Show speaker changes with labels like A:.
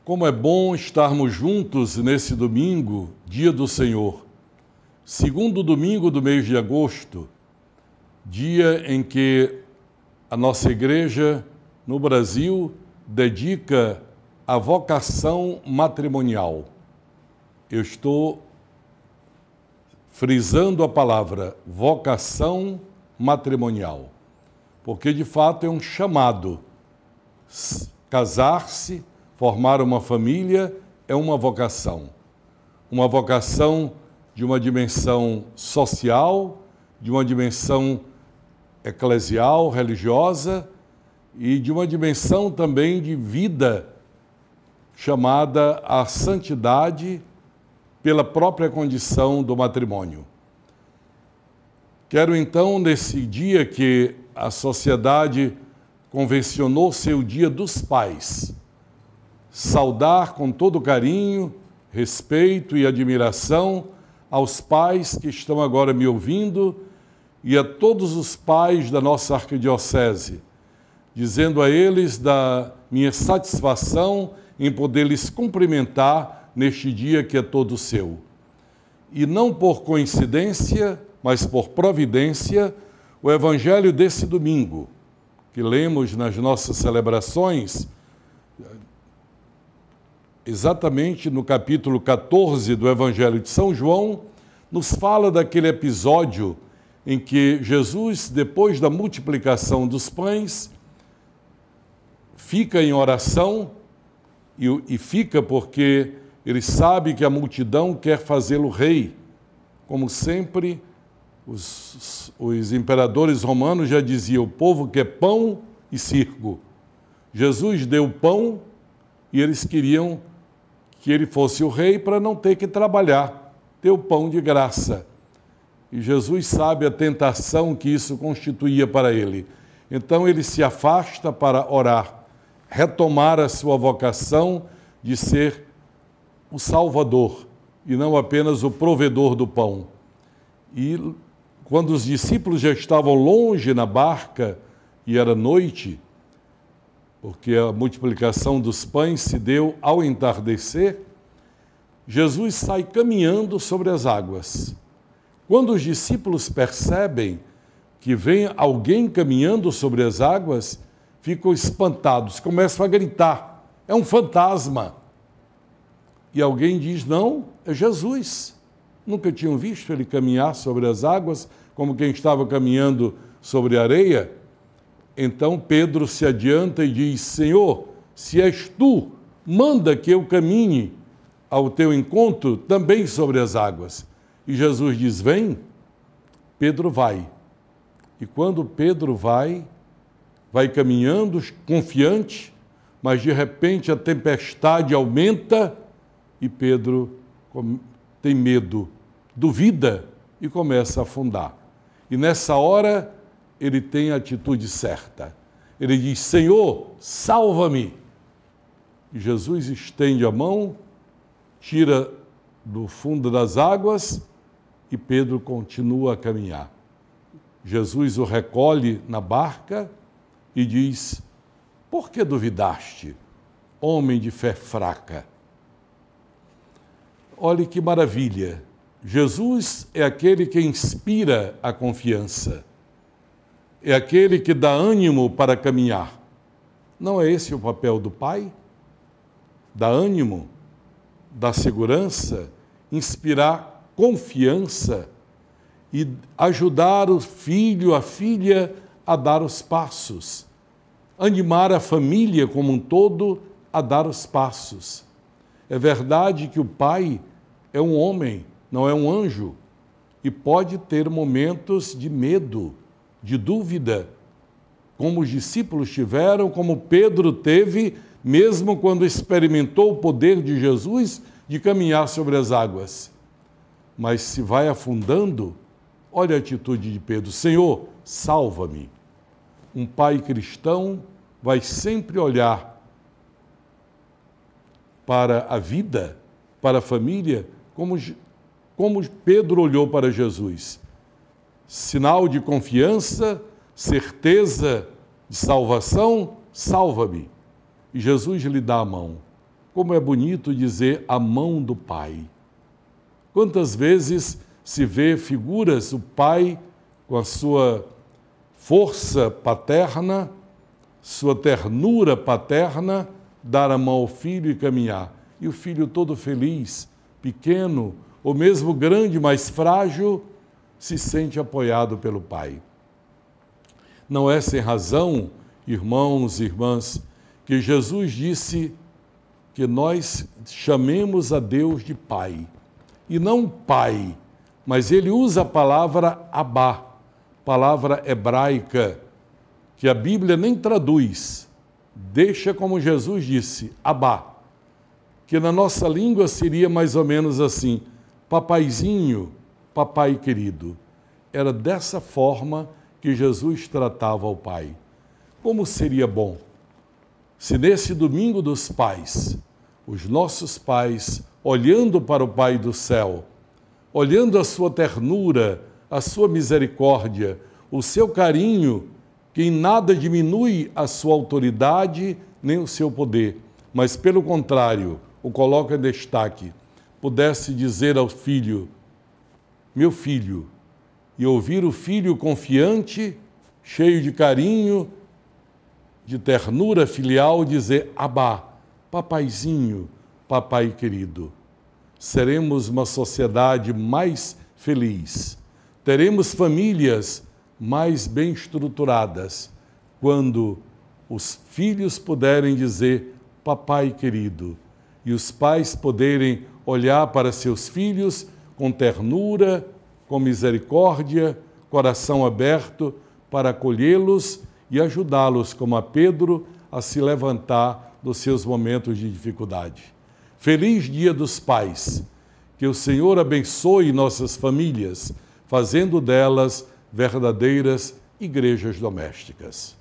A: Como é bom estarmos juntos nesse domingo, dia do Senhor, segundo domingo do mês de agosto, dia em que a nossa igreja no Brasil dedica a vocação matrimonial. Eu estou frisando a palavra vocação matrimonial, porque de fato é um chamado. Casar-se, formar uma família é uma vocação de uma dimensão social, de uma dimensão eclesial, religiosa e de uma dimensão também de vida chamada a santidade pela própria condição do matrimônio. Quero então, nesse dia que a sociedade convencionou ser o Dia dos Pais, saudar com todo carinho, respeito e admiração aos pais que estão agora me ouvindo e a todos os pais da nossa arquidiocese, dizendo a eles da minha satisfação em poder lhes cumprimentar neste dia que é todo seu. E não por coincidência, mas por providência, o evangelho desse domingo, que lemos nas nossas celebrações, exatamente no capítulo 14 do Evangelho de São João, nos fala daquele episódio em que Jesus, depois da multiplicação dos pães, fica em oração e fica porque ele sabe que a multidão quer fazê-lo rei. Como sempre, os imperadores romanos já diziam, o povo quer pão e circo. Jesus deu pão e eles queriam que ele fosse o rei para não ter que trabalhar, ter o pão de graça. E Jesus sabe a tentação que isso constituía para ele. Então ele se afasta para orar, retomar a sua vocação de ser o Salvador e não apenas o provedor do pão. E quando os discípulos já estavam longe na barca e era noite, porque a multiplicação dos pães se deu ao entardecer, Jesus sai caminhando sobre as águas. Quando os discípulos percebem que vem alguém caminhando sobre as águas, ficam espantados, começam a gritar, é um fantasma. E alguém diz, não, é Jesus. Nunca tinham visto ele caminhar sobre as águas, como quem estava caminhando sobre a areia. Então Pedro se adianta e diz, Senhor, se és tu, manda que eu caminhe ao teu encontro também sobre as águas. E Jesus diz, vem. Pedro vai. E quando Pedro vai caminhando confiante, mas de repente a tempestade aumenta e Pedro tem medo, duvida e começa a afundar. E nessa hora ele tem a atitude certa. Ele diz, Senhor, salva-me. E Jesus estende a mão, tira do fundo das águas e Pedro continua a caminhar. Jesus o recolhe na barca e diz, por que duvidaste, homem de fé fraca? Olhe que maravilha. Jesus é aquele que inspira a confiança. É aquele que dá ânimo para caminhar. Não é esse o papel do Pai? Dar ânimo, dar segurança, inspirar confiança e ajudar o filho, a filha a dar os passos. Animar a família como um todo a dar os passos. É verdade que o Pai é um homem, não é um anjo, e pode ter momentos de medo, de dúvida, como os discípulos tiveram, como Pedro teve, mesmo quando experimentou o poder de Jesus de caminhar sobre as águas. Mas se vai afundando, olha a atitude de Pedro, Senhor, salva-me. Um pai cristão vai sempre olhar para a vida, para a família, como Pedro olhou para Jesus. Sinal de confiança, certeza de salvação, salva-me. E Jesus lhe dá a mão. como é bonito dizer a mão do Pai. Quantas vezes se vê figuras, o pai com a sua força paterna, sua ternura paterna, dar a mão ao filho e caminhar. E o filho todo feliz, pequeno, ou mesmo grande, mas frágil, se sente apoiado pelo pai. Não é sem razão, irmãos e irmãs, que Jesus disse que nós chamemos a Deus de Pai. E não Pai, mas ele usa a palavra Abá, palavra hebraica, que a Bíblia nem traduz. Deixa como Jesus disse, Abá, que na nossa língua seria mais ou menos assim, papaizinho, papai querido. Era dessa forma que Jesus tratava o Pai. Como seria bom se nesse domingo dos pais, os nossos pais, olhando para o Pai do céu, olhando a sua ternura, a sua misericórdia, o seu carinho, que em nada diminui a sua autoridade nem o seu poder, mas pelo contrário, o coloca em destaque, pudesse dizer ao filho, meu filho, e ouvir o filho confiante, cheio de carinho, de ternura filial, dizer, Abá, papaizinho, papai querido. Seremos uma sociedade mais feliz. Teremos famílias mais bem estruturadas quando os filhos puderem dizer papai querido e os pais poderem olhar para seus filhos com ternura, com misericórdia, coração aberto para acolhê-los e ajudá-los, como a Pedro, a se levantar dos seus momentos de dificuldade. Feliz Dia dos Pais! Que o Senhor abençoe nossas famílias, fazendo delas verdadeiras igrejas domésticas.